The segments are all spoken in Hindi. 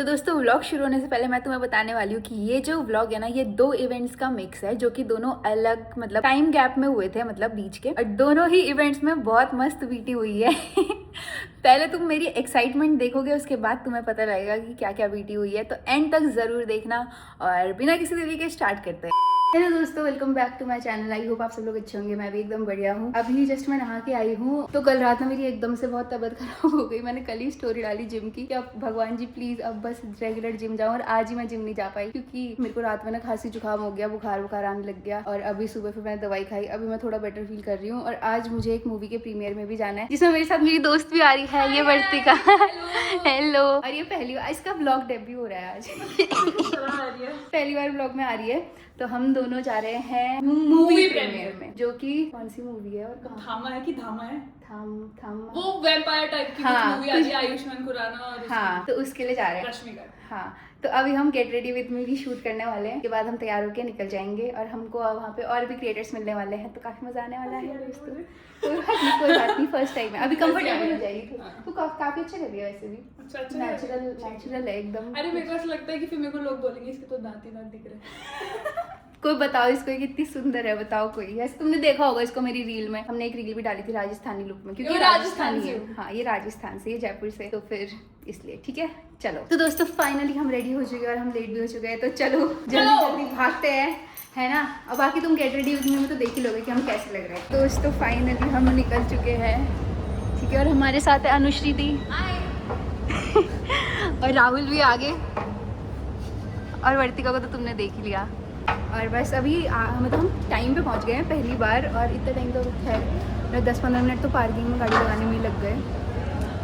तो दोस्तों व्लॉग शुरू होने से पहले मैं तुम्हें बताने वाली हूँ कि ये जो व्लॉग है ना, ये 2 इवेंट्स का मिक्स है जो कि दोनों अलग मतलब टाइम गैप में हुए थे, मतलब बीच के, और दोनों ही इवेंट्स में बहुत मस्त बीटी हुई है। पहले तुम मेरी एक्साइटमेंट देखोगे, उसके बाद तुम्हें पता लगेगा कि क्या क्या बीटी हुई है, तो एंड तक जरूर देखना। और बिना किसी देरी के स्टार्ट करते हैं। हेलो दोस्तों, welcome back to my channel. I hope आप सब लोग अच्छे होंगे। मैं भी एकदम बढ़िया हूँ। अभी जस्ट मैं नहा के आई हूँ। तो कल रात में मेरी एकदम से बहुत तबीयत खराब हो गई। मैंने कल ही स्टोरी डाली जिम की कि अब भगवान जी प्लीज अब बस रेगुलर जिम जाऊँ, और आज ही मैं जिम नहीं जा पाई क्योंकि मेरे को रात में ना खांसी जुकाम हो गया, बुखार आने लग गया, और अभी सुबह फिर मैंने दवाई खाई। अभी मैं थोड़ा बेटर फील कर रही हूँ, और आज मुझे एक मूवी के प्रीमियर में भी जाना है जिसमें मेरे साथ मेरी दोस्त भी आ रही है, ये वर्तिका। हेलो। और ये पहली बार इसका ब्लॉग डेब्यू हो रहा है आज। पहली बार ब्लॉग में आ रही है। तो हम दोनों जा रहे हैं मूवी प्रीमियर में, जो कि कौन सी मूवी है और धामा है कि धामा है? थाम वो वैम्पायर टाइप की मूवी आई है, आयुष्मान खुराना और हाँ, तो उसके लिए जा रहे हैं रश्मिका। हाँ, तो अभी हम गेट रेडी विद मी भी शूट करने वाले हैं। उसके बाद हम तैयार होकर निकल जाएंगे, और हमको वहाँ पे और भी क्रिएटर्स मिलने वाले हैं, तो काफी मजा आने वाला है दोस्तों। कोई बात नहीं, फर्स्ट टाइम है, अभी कंफर्टेबल हो जाएगी। तो काफी अच्छा लग रही है वैसे भी। अच्छा नेचुरल है एकदम। अरे मेरे को ऐसा लगता है कि फिर मेरे को लोग बोलेंगे इसके तो दांत ही दांत दिख रहे हैं। कोई बताओ इसको कितनी सुंदर है, बताओ कोई। ऐसे तुमने देखा होगा इसको मेरी रील में। हमने एक रील भी डाली थी राजस्थानी लुक में, क्योंकि राजस्थानी है। हाँ, ये राजस्थान से, ये जयपुर से, तो फिर इसलिए ठीक है। चलो तो दोस्तों फाइनली हम रेडी हो चुके हैं, और हम लेट भी हो चुके हैं, तो चलो जल्दी भागते हैं, है ना। अब बाकी तुम गेट रेडी में तो देख ही लोगे कि हम कैसे लग रहे हैं। दोस्तों फाइनली हम निकल चुके हैं, ठीक है। और हमारे साथ है अनुश्री दी और राहुल भी आगे, और वर्तिका को तो तुमने देख ही लिया। और बस अभी मतलब हम टाइम पे पहुंच गए हैं पहली बार, और इतना टाइम तो खैर 10-15 मिनट तो पार्किंग में गाड़ी लगाने में ही लग गए।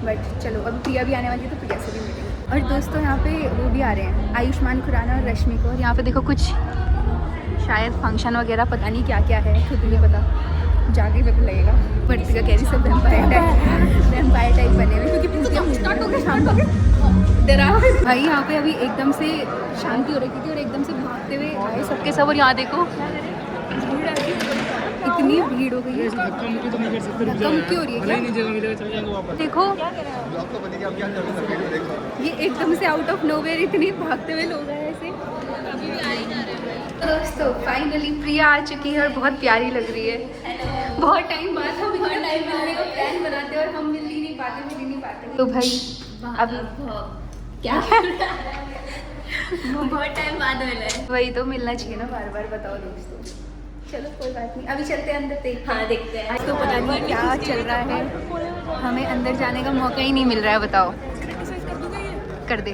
बट चलो, अभी प्रिया भी आने वाली है, तो प्रिया से भी मिलेंगे। और दोस्तों यहाँ पे वो भी आ रहे हैं, आयुष्मान खुराना और रश्मिका। और यहाँ पे देखो कुछ शायद फंक्शन वगैरह, पता नहीं क्या क्या है, खुद नहीं पता, जाके पता लगेगा। वर्तिका कह रही सब वैम्पायर टाइप बने हुए, क्योंकि स्टार्ट हो गया शाम को डरा भाई। यहाँ पे अभी एकदम से शांति हो रही थी, और एकदम से भागते हुए आए सबके सब। और यहाँ देखो इतनी भीड़ हो गई है, कम क्यों हो रही है? देखो ये एकदम से आउट ऑफ नोवेयर इतनी भागते हुए लोग आए ऐसे। दोस्तों फाइनली प्रिया आ चुकी है, और बहुत प्यारी लग रही है। बहुत टाइम बाद हम इतना टाइम मिलने का प्लान बनाते हैं, और हम मिल ही नहीं पाते। तो भाई अब क्या बहुत टाइम बाद मिला है। वही तो, मिलना चाहिए ना बार बार। बताओ दोस्तों, चलो कोई बात नहीं, अभी चलते हैं अंदर, देखते हैं। हाँ देखते हैं। आज तो पता नहीं क्या चल रहा है, हमें अंदर जाने का मौका ही नहीं मिल रहा है। बताओ, कर दे,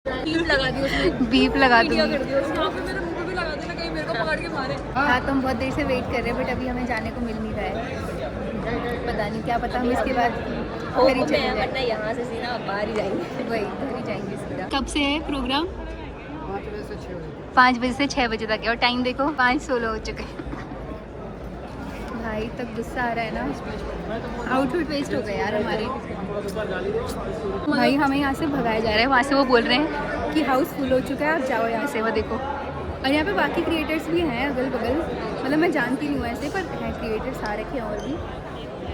बीप लगा दी उसमें, बीप लगा दूंगी। मेरे मुंह पे भी लगा देना, कहीं मेरे को पकड़ के मारे। हाँ, तो हम बहुत देर से वेट कर रहे हैं, बट अभी हमें जाने को मिल नहीं रहा है। पता नहीं क्या पता, हम इसके बाद घर ही चले जाएं। वरना यहाँ से सीधा बाहर ही जाएंगे। वही घर ही जाएंगे सीधा। कब से है प्रोग्राम? 5 बजे से 6 बजे तक है, और टाइम देखो 5:16 हो चुके हैं। भाई तक गुस्सा आ रहा है ना, आउटफिट वेस्ट हो गए यार हमारे। भाई हमें यहाँ से भगाया जा रहा है, वहाँ से वो बोल रहे हैं कि हाउस फुल हो चुका है, आप जाओ यहाँ से। वो देखो, और यहाँ पे बाकी क्रिएटर्स भी हैं अगल बगल, मतलब मैं जानती नहीं हूँ ऐसे, पर हैं क्रिएटर्स आ रखे हैं और भी।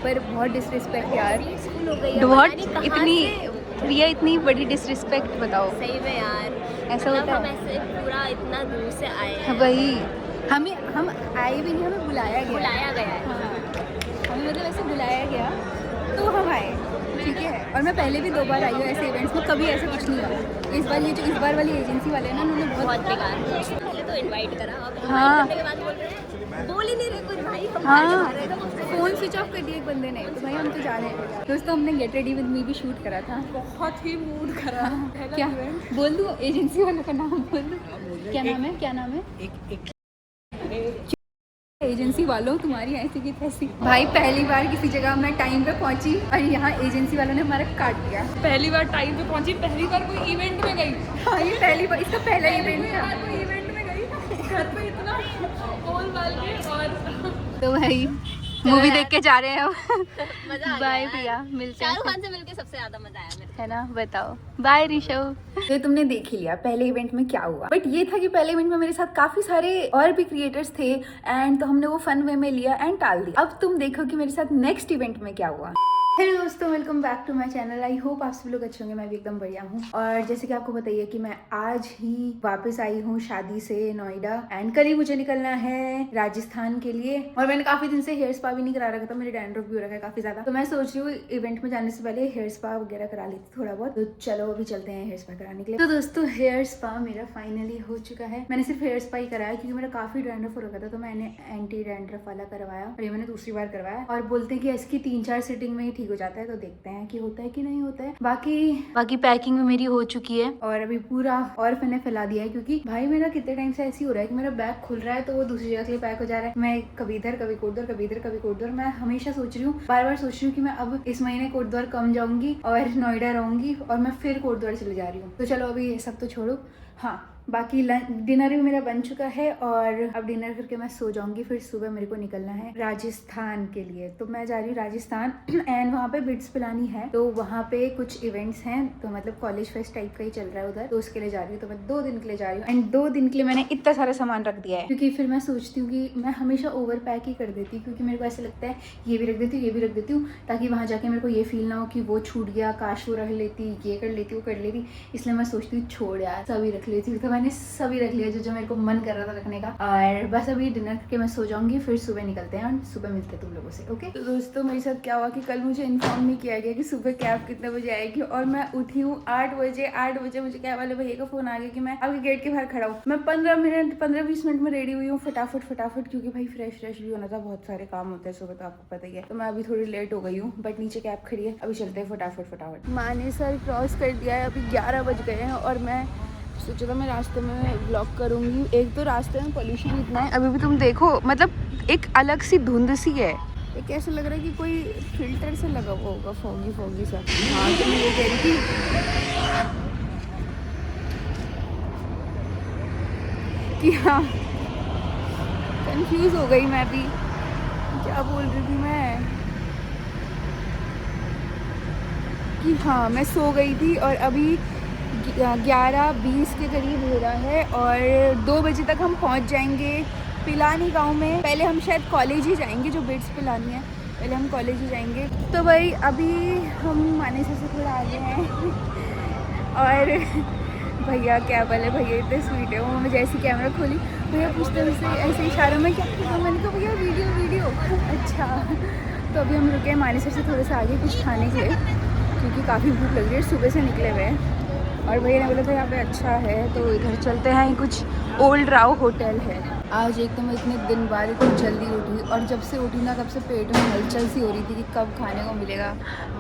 पर बहुत डिसरिस्पेक्ट यार, बहुत इतनी प्रिया, इतनी बड़ी डिसरिस्पेक्ट, बताओ। सही में यार, ऐसा होता हम है। ऐसे पूरा इतना दूर से आए हैं। वही, हम आए भी नहीं, हमें बुलाया गया है। हाँ, हमें मतलब ऐसे बुलाया गया तो हम आए, ठीक है। और मैं पहले भी 2 बार आई हूँ ऐसे इवेंट्स में, कभी ऐसा कुछ नहीं हुआ। इस बार ये जो इस बार वाली एजेंसी वाले हैं ना, उन्होंने बहुत बेकार, पहले तो इनवाइट करा, अब हाँ। करने के बाद बोल रहे हैं, बोल ही नहीं रहे कुछ भाई, हम हाँ, जा रहे थे, फोन स्विच ऑफ कर दिया एक बंदे ने, तो भाई हम तो जा रहे हैं। दोस्तों हमने गेट रेडी विद मी भी शूट करा था। बहुत ही मूड खराब। क्या बोल दूँ? एजेंसी वालों का नाम बोल दूँ? क्या नाम है? एजेंसी वालों, तुम्हारी ऐसी की तैसी। भाई पहली बार किसी जगह मैं टाइम पे पहुंची, और यहाँ एजेंसी वालों ने हमारा काट दिया। पहली बार टाइम पे पहुंची, पहली बार कोई इवेंट में गई। हाँ, ये पहली बार, इसका पहला इवेंट था। कोई इवेंट में गई, घर पे इतना बोल बाल के। और तो भाई मूवी देख के जा रहे हैं मजा आ बाय गया भैया, मिलते हैं। शाहरुख खान से मिलके सबसे ज्यादा मजा आया मेरे को। है ना, बताओ। बाय ऋषभ। तो तुमने देख ही लिया पहले इवेंट में क्या हुआ, बट ये था कि पहले इवेंट में मेरे साथ काफी सारे और भी क्रिएटर्स थे, एंड तो हमने वो फन वे में लिया एंड टाल दिया। अब तुम देखो कि मेरे साथ नेक्स्ट इवेंट में क्या हुआ। हेलो दोस्तों, welcome back to my channel. I hope आप सभी लोग अच्छे होंगे। मैं भी एकदम बढ़िया हूँ। और जैसे कि आपको बताइए कि मैं आज ही वापस आई हूँ शादी से नोएडा, एंड कल ही मुझे निकलना है राजस्थान के लिए। और मैंने काफी दिन से हेयर स्पा भी नहीं करा रखा था, मेरे डैंड्रफ भी हो रखा है काफी ज्यादा। तो मैं सोच रही हूँ इवेंट में जाने से पहले हेयर स्पा वगैरह करा लेती थोड़ा बहुत। तो चलो अभी चलते हैं हेयर स्पा कराने के लिए। तो दोस्तों हेयर स्पा मेरा फाइनली हो चुका है। मैंने सिर्फ हेयर स्पा ही कराया क्योंकि मेरा काफी डैंड्रफ हो रखा था, तो मैंने एंटी डैंड्रफ वाला करवाया और ये मैंने दूसरी बार करवाया। और बोलते हैं कि इसकी 3-4 सिटिंग में ही ठीक हो जाता है, तो देखते हैं कि होता है कि नहीं होता है। बाकी पैकिंग में मेरी हो चुकी है और अभी पूरा और मैंने फैला दिया है क्योंकि भाई मेरा कितने टाइम से ऐसी हो रहा है कि मेरा बैग खुल रहा है तो वो दूसरी जगह के लिए पैक हो जा रहा है। मैं कभी इधर कभी कोटद्वार, कभी इधर कभी कोटद्वार। मैं हमेशा सोच रही हूँ, बार बार सोच रही हूँ कि मैं अब इस महीने कोटद्वार कम जाऊंगी और नोएडा रहूंगी और मैं फिर कोटद्वार चले जा रही हूँ। तो चलो अभी ये सब तो छोड़ो। हाँ, बाकी डिनर भी मेरा बन चुका है और अब डिनर करके मैं सो जाऊंगी। फिर सुबह मेरे को निकलना है राजस्थान के लिए। तो मैं जा रही हूँ राजस्थान एंड वहाँ पे बिट्स पिलानी है। तो वहाँ पे कुछ इवेंट्स हैं, तो मतलब कॉलेज फेस्ट टाइप का ही चल रहा है उधर, तो उसके लिए जा रही हूँ। तो मैं 2 दिन के लिए जा रही हूँ एंड 2 दिन के लिए मैंने इतना सारा सामान रख दिया है क्योंकि फिर मैं सोचती हूँ कि मैं हमेशा ओवर पैक ही कर देती हूँ क्योंकि मेरे को ऐसा लगता है ये भी रख देती हूँ, ये भी रख देती हूँ, ताकि वहाँ जाके मेरे को ये फील ना हो कि वो छूट गया, काश वो रख लेती, ये कर लेती, वो कर लेती। इसलिए मैं सोचती हूँ छोड़ यार, सभी रख लेती हूँ। तो मैंने सभी रख लिया जो मेरे को मन कर रहा था रखने का। और बस अभी डिनर करके मैं सो जाऊंगी, फिर सुबह निकलते हैं और सुबह मिलते हैं तुम लोगों से। ओके तो दोस्तों, मेरे साथ क्या हुआ कि कल मुझे इन्फॉर्म नहीं किया गया कि सुबह कैब कितने बजे आएगी और मैं उठी हूँ 8 बजे। 8 बजे मुझे कैब वाले भैया का फोन आ गया कि मैं आपके गेट के बाहर खड़ा हूँ। मैं 15-20 मिनट में रेडी हुई हूँ फटाफट क्योंकि भाई फ्रेश भी होना था, बहुत सारे काम होते हैं सुबह, तो आपको पता ही है। तो मैं अभी थोड़ी लेट हो गई हूँ, बट नीचे कैब खड़ी है। अभी चलते हैं फटाफट। मानेसर क्रॉस कर दिया है, अभी 11 बज गए हैं और मैं सोचा था मैं रास्ते में ब्लॉग करूँगी। एक तो रास्ते में पोल्यूशन इतना है, अभी भी तुम देखो, मतलब एक अलग सी धुंध सी है। एक ऐसा लग रहा है कि कोई फिल्टर से लगा हुआ होगा, फोगी सा। हाँ, तो मैं ये कह रही थी कि हाँ, कंफ्यूज हो गई मैं भी, क्या बोल रही थी मैं, कि हाँ मैं सो गई थी और अभी 11:20 के करीब हो रहा है और 2 बजे तक हम पहुंच जाएंगे पिलानी गांव में। पहले हम शायद कॉलेज ही जाएंगे, जो बिट्स पिलानी है पहले हम कॉलेज ही जाएंगे। तो भाई अभी हम मानेसर से थोड़ा आगे हैं और भैया कैब वाले भैया इतने स्वीट है। वो मैं जैसी कैमरा खोली भैया पूछते हुए ऐसे इशारों में क्या किया, मैंने कहा भैया वीडियो। अच्छा, तो अभी हम रुके हैं मानेसर से थोड़ा सा आगे कुछ खाने के लिए क्योंकि काफ़ी भूख लग रही है, सुबह से निकले हुए हैं। और भैया ने बोला था यहाँ पे अच्छा है तो इधर चलते हैं। कुछ ओल्ड राव होटल है। आज एकदम इतने दिन बाद इतनी जल्दी उठी और जब से उठी ना तब से पेट में हलचल सी हो रही थी कि कब खाने को मिलेगा।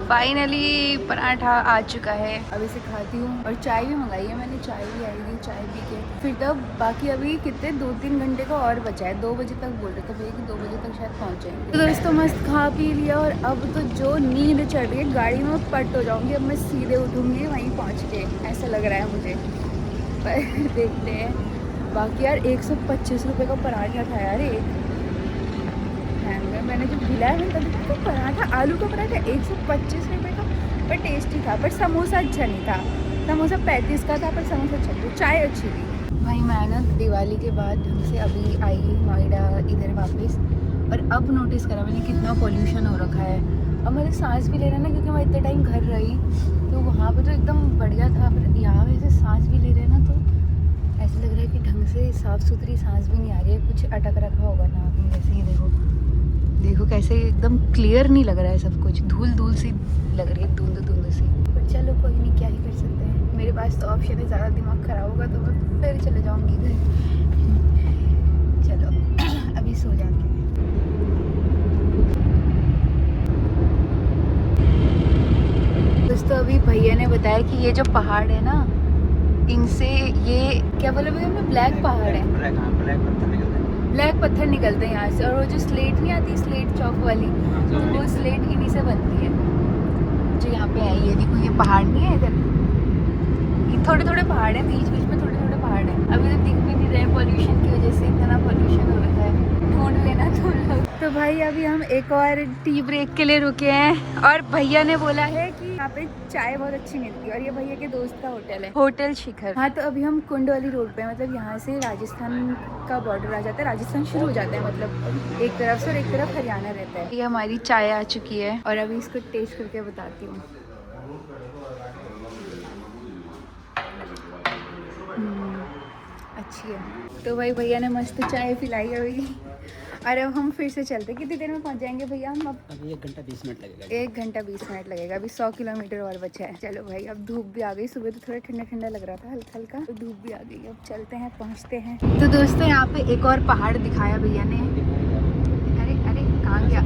फाइनली पराठा आ चुका है, अब इसे खाती हूँ। और चाय भी मंगाई है मैंने, चाय भी आई थी, चाय पी के फिर तब बाकी अभी कितने 2-3 घंटे का और बचा है। 2 बजे तक बोल रहे थे भैया कि 2 बजे तक शायद पहुँच जाएंगे। तो दोस्तों मस्त खा पी लिया और अब तो जो नींद चढ़ रही है, गाड़ी में पट हो जाऊँगी। अब मैं सीधे उठूँगी वहीं पहुँच के, ऐसा लग रहा है मुझे, पर देखते हैं। बाकी यार 125 रुपये का पराठा था यार एक। मैंने जब दिलाया मैंने तभी तो पराठा, आलू का पराठा 125 रुपये का, पर टेस्टी था। पर समोसा अच्छा नहीं था, समोसा 35 का था पर समोसा अच्छा था, चाय अच्छी थी। भाई मैं ना दिवाली के बाद ढंग से अभी आई नोएडा इधर वापस, और अब नोटिस करा मैंने कितना पॉल्यूशन हो रखा है। अब मुझे सांस भी ले रहा है ना, क्योंकि मैं इतने टाइम घर रही तो वहाँ पर तो एकदम बढ़िया था, पर यहाँ वैसे सांस भी ले रहे हैं ना तो ऐसा लग रहा है कि ढंग से साफ़ सुथरी सांस भी नहीं आ रही है, कुछ अटक रखा होगा नाक में। वैसे ही देखो कैसे एकदम क्लियर नहीं लग रहा है सब कुछ, धूल सी लग रही है, धुंध सी। पर चलो कोई नहीं, क्या ही कर सकते हैं। मेरे पास तो ऑप्शन है, ज़्यादा दिमाग ख़राब होगा तो मैं फिर चले जाऊँगी घर। चलो अभी सो जाते हैं। दोस्तों अभी भैया ने बताया कि ये जो पहाड़ है ना, इनसे ये क्या बोले भैया, ब्लैक पहाड़ है, ब्लैक पत्थर निकलते हैं यहाँ से। और वो जो स्लेट नहीं आती, स्लेट चौक वाली, तो वो स्लेट इन्हीं से बनती है जो यहाँ पे है। ये देखो, ये पहाड़ नहीं है इधर, ये थोड़े पहाड़ है, बीच में थोड़े पहाड़ है। अभी तो दिख भी नहीं रहे पॉल्यूशन की वजह से, इतना पॉल्यूशन हो रखा है, ढूंढ लेना तुम लोग। तो भाई अभी हम एक और टी ब्रेक के लिए रुके हैं और भैया ने बोला है कि यहाँ पे चाय बहुत अच्छी मिलती है और ये भैया के दोस्त का होटल है, होटल शिखर। हाँ, तो अभी हम कुंड वाली रोड पे हैं, मतलब यहाँ से राजस्थान का बॉर्डर आ जाता है, राजस्थान शुरू हो जाता है, मतलब एक तरफ से और एक तरफ हरियाणा रहता है। ये हमारी चाय आ चुकी है और अभी इसको टेस्ट करके बताती हूँ। अच्छी है। तो भाई भैया ने मस्त चाय पिलाई है अभी और अब हम फिर से चलते हैं। कितनी देर में पहुंच जाएंगे भैया हम? अब अभी 1 घंटा 20 मिनट लगेगा। 1 घंटा 20 मिनट लगेगा। अभी 100 किलोमीटर और बचा है। चलो भाई, अब धूप भी आ गई। सुबह तो थोड़ा ठंडा ठंडा लग रहा था, हल्का हल्का, तो धूप भी आ गई। अब चलते हैं, पहुंचते हैं। तो दोस्तों यहाँ पे एक और पहाड़ दिखाया भैया ने। अरे अरे कहाँ गया?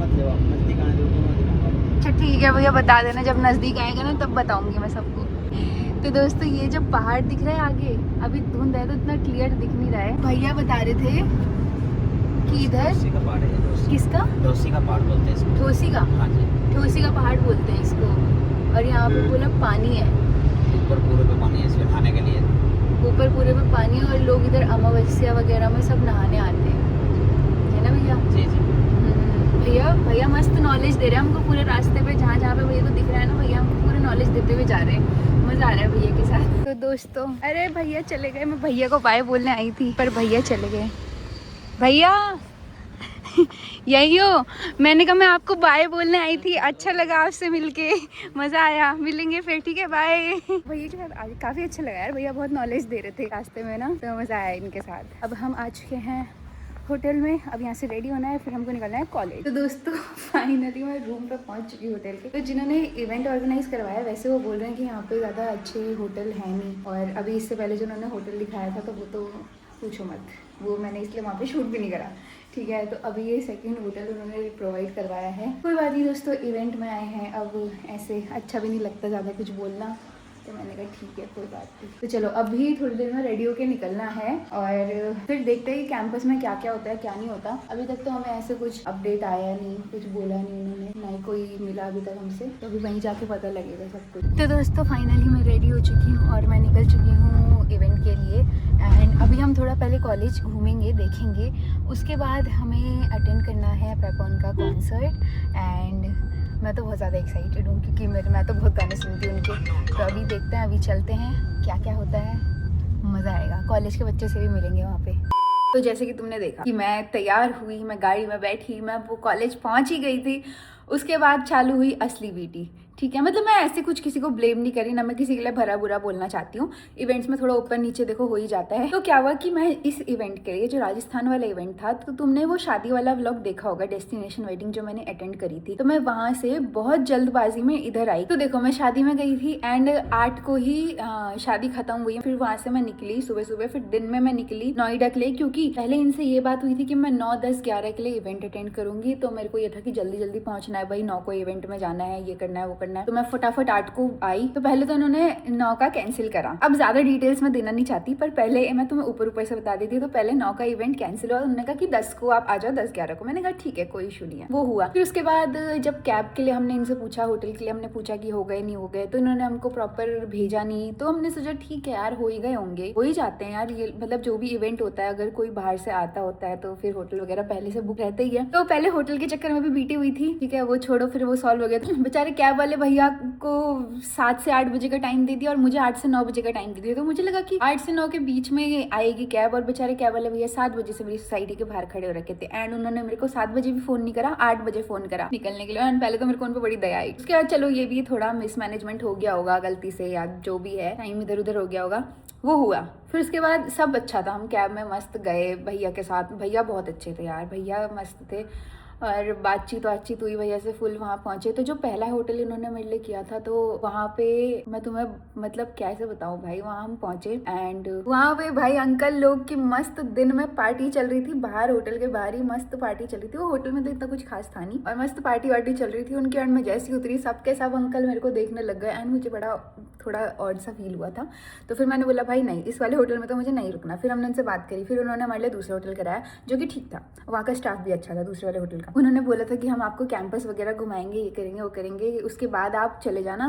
अच्छा ठीक है भैया, बता देना जब नज़दीक आएगा ना, तब बताऊंगी मैं सबको। तो दोस्तों ये जो पहाड़ दिख रहा है आगे, अभी धुंध है तो इतना क्लियर दिख नहीं रहा है। भैया बता रहे थे कि इधर का पहाड़ है। किसका? ठोसी का पहाड़ बोलते हैं इसको। ठोसी का? हाँ जी। ठोसी का पहाड़ बोलते हैं इसको। और यहाँ पे बोला पानी है, ऊपर पूरे पे पानी है इसमें नहाने के लिए। ऊपर पूरे पे पानी है और लोग इधर अमावस्या वगैरह में सब नहाने आते हैं, है ना भैया? जी जी। भैया भैया मस्त नॉलेज दे रहे हैं हमको पूरे रास्ते पे, जहाँ जहाँ पे भैया को दिख रहा है ना, भैया हमको पूरे नॉलेज देते हुए जा रहे हैं। मज़ा आ रहा है भैया के साथ। तो दोस्तों, अरे भैया चले गए। मैं भैया को बाय बोलने आई थी पर भैया चले गए। भैया यही हो? मैंने कहा मैं आपको बाय बोलने आई थी, अच्छा लगा आपसे मिलके, मज़ा आया, मिलेंगे फिर, ठीक है, बाय। भैया के साथ आज काफ़ी अच्छा लगा यार, भैया बहुत नॉलेज दे रहे थे रास्ते में ना, तो मज़ा आया इनके साथ। अब हम आ चुके हैं होटल में, अब यहाँ से रेडी होना है, फिर हमको निकलना है कॉलेज। तो दोस्तों फाइनली मैं रूम पे पहुँच चुकी होटल के। तो जिन्होंने इवेंट ऑर्गेनाइज करवाया, वैसे वो बोल रहे हैं कि यहाँ पे ज़्यादा अच्छे होटल है नहीं, और अभी इससे पहले जो उन्होंने होटल दिखाया था तो वो तो पूछो मत, वो मैंने इसलिए वहाँ पे शूट भी नहीं करा, ठीक है। तो अभी ये सेकंड होटल उन्होंने प्रोवाइड करवाया है। कोई बात नहीं दोस्तों, इवेंट में आए हैं, अब ऐसे अच्छा भी नहीं लगता ज़्यादा कुछ बोलना, तो मैंने कहा ठीक है कोई बात नहीं। तो चलो अभी थोड़ी देर में रेडी होके निकलना है और फिर देखते हैं कि कैंपस में क्या क्या होता है क्या नहीं होता। अभी तक तो हमें ऐसे कुछ अपडेट आया नहीं, कुछ बोला नहीं उन्होंने, ना ही कोई मिला अभी तक हमसे, तो अभी वहीं जाके पता लगेगा सब कुछ। तो दोस्तों फाइनली मैं रेडी हो चुकी हूँ और मैं निकल चुकी हूँ इवेंट के लिए। एंड अभी हम थोड़ा पहले कॉलेज घूमेंगे, देखेंगे, उसके बाद हमें अटेंड करना है पेपॉन का कॉन्सर्ट। एंड मैं तो बहुत ज़्यादा एक्साइटेड हूँ क्योंकि मैं तो बहुत गाने सुनती हूँ उनके। तो अभी देखते हैं, अभी चलते हैं, क्या क्या होता है, मज़ा आएगा। कॉलेज के बच्चे से भी मिलेंगे वहाँ पे। तो जैसे कि तुमने देखा कि मैं तैयार हुई, मैं गाड़ी में बैठी, मैं वो कॉलेज पहुँच ही गई थी। उसके बाद चालू हुई असली बीटी, ठीक है। मतलब मैं ऐसे कुछ किसी को ब्लेम नहीं करी, ना मैं किसी के लिए भरा बुरा बोलना चाहती हूँ। इवेंट्स में थोड़ा ऊपर नीचे देखो हो ही जाता है। तो क्या हुआ कि मैं इस इवेंट के लिए, जो राजस्थान वाला इवेंट था, तो तुमने वो शादी वाला व्लॉग देखा होगा, डेस्टिनेशन वेडिंग, जो मैंने अटेंड करी थी। तो मैं वहां से बहुत जल्दबाजी में इधर आई। तो देखो मैं शादी में गई थी एंड 8 को ही शादी खत्म हुई। फिर वहां से मैं निकली सुबह सुबह, फिर दिन में मैं निकली नोएडा के लिए, क्योंकि पहले इनसे ये बात हुई थी कि मैं 9, 10, 11 के लिए इवेंट अटेंड करूंगी। तो मेरे को ये था कि जल्दी जल्दी पहुंचना है भाई, 9 को इवेंट में जाना है, ये करना है वो करना है। तो मैं फटाफट 8 को आई। तो पहले तो उन्होंने 9 का कैंसिल करा। अब ज्यादा डिटेल्स में देना नहीं चाहती, पर पहले मैं तुम्हें ऊपर से बता देती हूँ। तो पहले 9 का इवेंट कैंसिल हुआ। उन्होंने कहा कि 10 को आप आ जाओ, 10, 11 को। मैंने कहा ठीक है कोई इशू नहीं है, वो हुआ। फिर उसके बाद जब कैब के लिए हमने इनसे पूछा, होटल के लिए हमने पूछा कि हो गए नहीं हो गए, तो इन्होंने हमको प्रॉपर भेजा नहीं। तो हमने सोचा ठीक है यार, हो ही गए होंगे, हो ही जाते हैं यार, ये मतलब जो भी इवेंट होता है, अगर कोई बाहर से आता होता है तो फिर होटल वगैरह पहले से बुक रहते ही है। तो पहले होटल के चक्कर में भी बीटी हुई थी, ठीक है, वो छोड़ो, फिर वो सॉल्व हो गया। तो बेचारे कैब वाले भैया को 7 से 8 बजे का टाइम दे दिया और मुझे 8 से 9 बजे का टाइम दे दिया। तो मुझे लगा कि 8 से 9 के बीच में आएगी कैब, और बेचारे कैब वाले भैया 7 बजे से मेरी सोसाइटी के बाहर खड़े हो रखे थे। एंड उन्होंने मेरे को 7 बजे भी फोन नहीं करा, 8 बजे फोन करा निकलने के लिए। एंड पहले तो मेरे को उन पर बड़ी दया आई। उसके बाद चलो ये भी थोड़ा मिसमैनेजमेंट हो गया होगा गलती से, या जो भी है, टाइम इधर उधर हो गया होगा, वो हुआ। फिर उसके बाद सब अच्छा था, हम कैब में मस्त गए भैया के साथ। भैया बहुत अच्छे थे यार, भैया मस्त थे, और बातचीत हुई भैया से फुल। वहाँ पहुँचे तो जो पहला होटल इन्होंने मेरे लिए किया था, तो वहाँ पे मैं तुम्हें मतलब कैसे बताऊँ भाई, वहाँ हम पहुँचे एंड वहाँ पे भाई अंकल लोग की मस्त दिन में पार्टी चल रही थी बाहर, होटल के बाहर ही मस्त पार्टी चल रही थी। वो होटल में तो इतना कुछ खास था नहीं, और मस्त पार्टी वार्टी चल रही थी उनके। एंड मैं जैसी उतरी, सबके सब अंकल मेरे को देखने लग गए एंड मुझे बड़ा थोड़ा ऑड सा फील हुआ था। तो फिर मैंने बोला भाई नहीं, इस वाले होटल में तो मुझे नहीं रुकना। फिर हमने उनसे बात करी, फिर उन्होंने हमारे लिए दूसरा होटल कराया जो कि ठीक था, वहाँ का स्टाफ भी अच्छा था दूसरे वाले होटल का। था। उन्होंने बोला था कि हम आपको कैंपस वगैरह घुमाएंगे, ये करेंगे वो करेंगे, उसके बाद आप चले जाना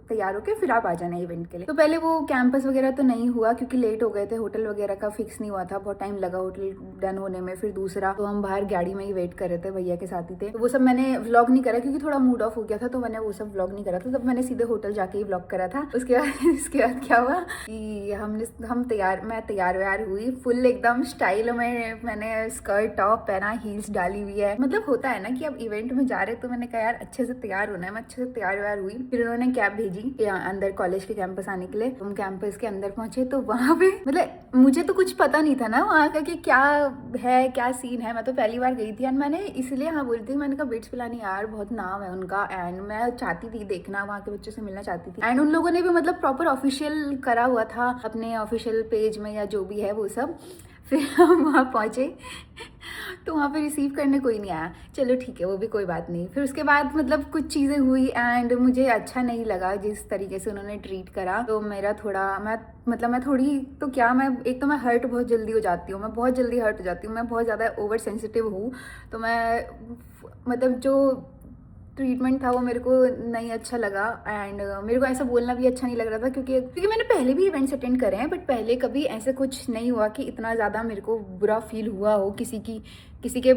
तैयार होके, फिर आप आ जाना इवेंट के लिए। तो पहले वो कैंपस वगैरह तो नहीं हुआ क्योंकि लेट हो गए थे, होटल वगैरह का फिक्स नहीं हुआ था, बहुत टाइम लगा होटल डन होने में। फिर दूसरा तो हम बाहर गाड़ी में ही वेट कर रहे थे, भैया के साथ ही थे। तो वो सब मैंने व्लॉग नहीं करा क्योंकि थोड़ा मूड ऑफ हो गया था, तो मैंने वो सब व्लॉग नहीं करा था। तब मैंने सीधे होटल जाके ही व्लॉग करा था। उसके बाद क्या हुआ कि मैं तैयार व्यार हुई फुल एकदम स्टाइल में। मैंने स्कर्ट टॉप पहना, हील्स डाली हुई है। मतलब होता है ना कि अब इवेंट में जा रहे, तो मैंने कहा यार अच्छे से तैयार होना है। मैं अच्छे से तैयार व्यार हुई। फिर उन्होंने कैब भेजी अंदर कॉलेज के कैंपस आने के लिए। हम कैंपस के अंदर पहुंचे तो वहां पे मतलब मुझे तो कुछ पता नहीं था ना वहाँ का कि क्या है, क्या सीन है। मैं तो पहली बार गई थी एंड मैंने इसलिए हाँ बोलती थी, मैंने कहा बिट्स पिलानी यार बहुत नाम है उनका एंड मैं चाहती थी देखना, वहाँ के बच्चों से मिलना चाहती थी। एंड उन लोगों ने भी मतलब प्रॉपर ऑफिशियल करा हुआ था अपने ऑफिशियल पेज में या जो भी है वो सब। फिर हम वहाँ पहुँचे तो वहाँ पे रिसीव करने कोई नहीं आया। चलो ठीक है, वो भी कोई बात नहीं। फिर उसके बाद मतलब कुछ चीज़ें हुई एंड मुझे अच्छा नहीं लगा जिस तरीके से उन्होंने ट्रीट करा। तो मेरा थोड़ा मैं थोड़ी तो क्या मैं एक तो मैं हर्ट बहुत जल्दी हो जाती हूँ, मैं बहुत जल्दी हर्ट हो जाती हूँ, मैं बहुत ज़्यादा ओवर सेंसिटिव हूँ। तो मैं मतलब जो ट्रीटमेंट था वो मेरे को नहीं अच्छा लगा एंड मेरे को ऐसा बोलना भी अच्छा नहीं लग रहा था क्योंकि मैंने पहले भी इवेंट्स अटेंड करे हैं, बट पहले कभी ऐसे कुछ नहीं हुआ कि इतना ज़्यादा मेरे को बुरा फील हुआ हो किसी के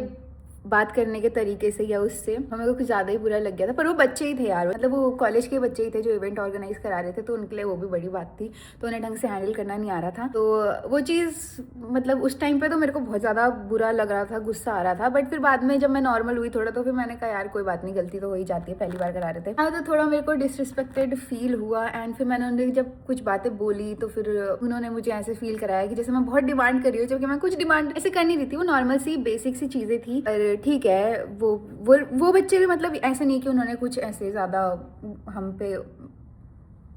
बात करने के तरीके से या उससे। मेरे को कुछ ज़्यादा ही बुरा लग गया था। पर वो बच्चे ही थे यार, मतलब वो कॉलेज के बच्चे ही थे जो इवेंट ऑर्गेनाइज करा रहे थे, तो उनके लिए वो भी बड़ी बात थी। तो उन्हें ढंग से हैंडल करना नहीं आ रहा था। तो वो चीज़ मतलब उस टाइम पे तो मेरे को बहुत ज़्यादा बुरा लग रहा था, गुस्सा आ रहा था। बट फिर बाद में जब मैं नॉर्मल हुई थोड़ा, तो फिर मैंने कहा यार कोई बात नहीं, गलती तो हो ही जाती है, पहली बार करा रहे थे। हाँ, तो थोड़ा मेरे को डिसरिस्पेक्टेड फील हुआ एंड फिर मैंने उन्हें जब कुछ बातें बोली तो फिर उन्होंने मुझे ऐसे फील कराया कि जैसे मैं बहुत डिमांड कर रही हूँ, जबकि मैं कुछ डिमांड ऐसे कर नहीं रही थी। वो नॉर्मल सी बेसिक सी चीज़ें थी। पर ठीक है, वो बच्चे मतलब ऐसे नहीं कि उन्होंने कुछ ऐसे ज़्यादा हम पे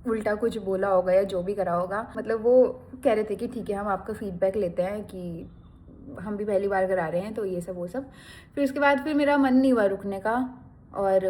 उल्टा कुछ बोला होगा या जो भी करा होगा। मतलब वो कह रहे थे कि ठीक है हम आपका फीडबैक लेते हैं कि हम भी पहली बार करा रहे हैं, तो ये सब वो सब। फिर उसके बाद फिर मेरा मन नहीं हुआ रुकने का और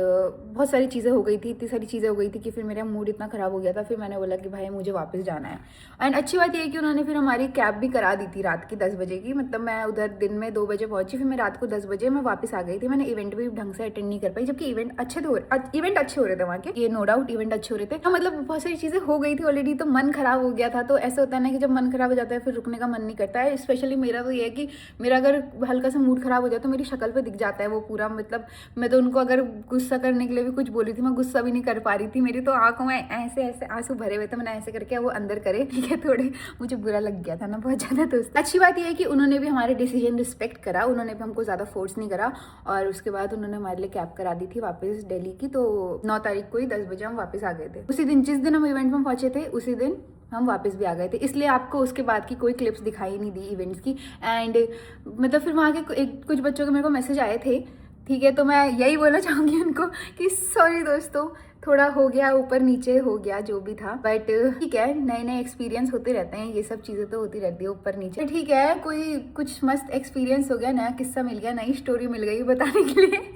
बहुत सारी चीज़ें हो गई थी, इतनी सारी चीज़ें हो गई थी कि फिर मेरा मूड इतना ख़राब हो गया था। फिर मैंने बोला कि भाई मुझे वापस जाना है। एंड अच्छी बात ये है कि उन्होंने फिर हमारी कैब भी करा दी थी रात की 10 बजे की। मतलब मैं उधर दिन में 2 बजे पहुंची, फिर मैं रात को 10 बजे मैं वापस आ गई थी। मैंने इवेंट भी ढंग से अटेंड नहीं कर पाई, जबकि इवेंट अच्छे हो रहे थे वहाँ के, ये नो डाउट इवेंट अच्छे हो रहे थे। हाँ, मतलब बहुत सारी चीज़ें हो गई थी ऑलरेडी, तो मन ख़राब हो गया था। तो ऐसा होता है ना कि जब मन ख़राब हो जाता है फिर रुकने का मन नहीं करता है। स्पेशली मेरा तो ये है कि मेरा अगर हल्का सा मूड ख़राब हो जाए तो मेरी शक्ल पर दिख जाता है वो पूरा। मतलब मैं तो उनको अगर गुस्सा करने के लिए भी कुछ बोली थी, मैं गुस्सा भी नहीं कर पा रही थी। मेरी तो आंखों में ऐसे ऐसे आंसू भरे हुए थे। मैंने ऐसे करके वो अंदर करे, ठीक है, थोड़े मुझे बुरा लग गया था ना बहुत ज़्यादा। तो अच्छी बात यह है कि उन्होंने भी हमारे डिसीजन रिस्पेक्ट करा, उन्होंने भी हमको ज़्यादा फोर्स नहीं करा। और उसके बाद उन्होंने हमारे लिए कैब करा दी थी वापस दिल्ली की। तो 9 तारीख को ही 10 बजे हम वापस आ गए थे। उसी दिन जिस दिन हम इवेंट में पहुंचे थे उसी दिन हम वापस भी आ गए थे। इसलिए आपको उसके बाद की कोई क्लिप्स दिखाई नहीं दी इवेंट्स की। एंड मतलब फिर वहाँ के कुछ बच्चों के मेरे को मैसेज आए थे, ठीक है। तो मैं यही बोलना चाहूँगी उनको कि सॉरी दोस्तों, थोड़ा हो गया, ऊपर नीचे हो गया, जो भी था। बट ठीक है, नए नए एक्सपीरियंस होते रहते हैं, ये सब चीज़ें तो होती रहती है ऊपर नीचे। ठीक है, कोई कुछ मस्त एक्सपीरियंस हो गया, नया किस्सा मिल गया, नई स्टोरी मिल गई बताने के लिए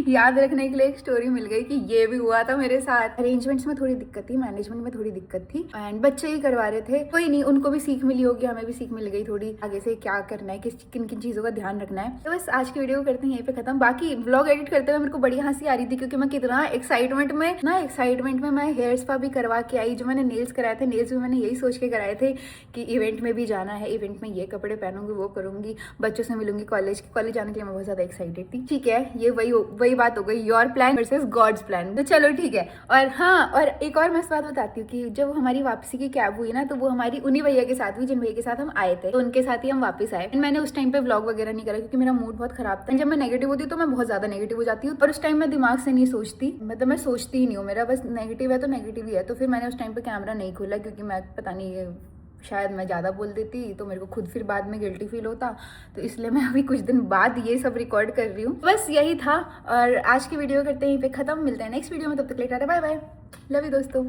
याद रखने के लिए एक स्टोरी मिल गई कि ये भी हुआ था मेरे साथ। अरेंजमेंट्स में थोड़ी दिक्कत थी, मैनेजमेंट में थोड़ी दिक्कत थी एंड बच्चे ही करवा रहे थे। कोई नहीं, उनको भी सीख मिली होगी, हमें भी सीख मिल गई थोड़ी आगे से क्या करना है, किन किन चीज़ों का ध्यान रखना है। तो बस आज की वीडियो करते हैं यहीं पे खत्म। बाकी व्लॉग एडिट करते हुए मेरे को बड़ी हंसी आ रही थी क्योंकि मैं कितना एक्साइटमेंट में मैं हेयर स्पा भी करवा के आई। जो मैंने नेल्स कराए थे, नेल्स भी मैंने यही सोच के कराए थे कि इवेंट में भी जाना है, इवेंट में ये कपड़े पहनूंगी, वो करूंगी, बच्चों से मिलूंगी, कॉलेज जाने के लिए मैं बहुत ज्यादा एक्साइटेड थी। ठीक है, ये वही बात हो गई, your plan versus God's plan. तो चलो ठीक है। और हाँ, और एक और मैं बात बताती हूँ कि जब हमारी वापसी की कैब हुई ना, तो वो हमारी उन्हीं भैया के साथ हुई जिन भैया के साथ हम आए थे। तो उनके साथ ही हम वापस आए। मैंने उस टाइम पे व्लॉग वगैरह नहीं करा क्योंकि मेरा मूड बहुत खराब था। जब मैं नेगेटिव होती हूँ तो मैं बहुत ज्यादा नेगेटिव हो जाती हूँ, और उस टाइम मैं दिमाग से नहीं सोचती, मतलब मैं सोचती ही नहीं हूँ, मेरा बस नेगेटिव है तो नेगेटिव ही है। तो फिर मैंने उस टाइम पे कैमरा नहीं खोला क्योंकि मैं पता नहीं, शायद मैं ज़्यादा बोल देती तो मेरे को खुद फिर बाद में गिल्टी फील होता। तो इसलिए मैं अभी कुछ दिन बाद ये सब रिकॉर्ड कर रही हूँ। बस यही था, और आज की वीडियो करते हैं यहीं पे खत्म। मिलते हैं नेक्स्ट वीडियो में, तब तक लेकर बाय बाय, लव यू दोस्तों।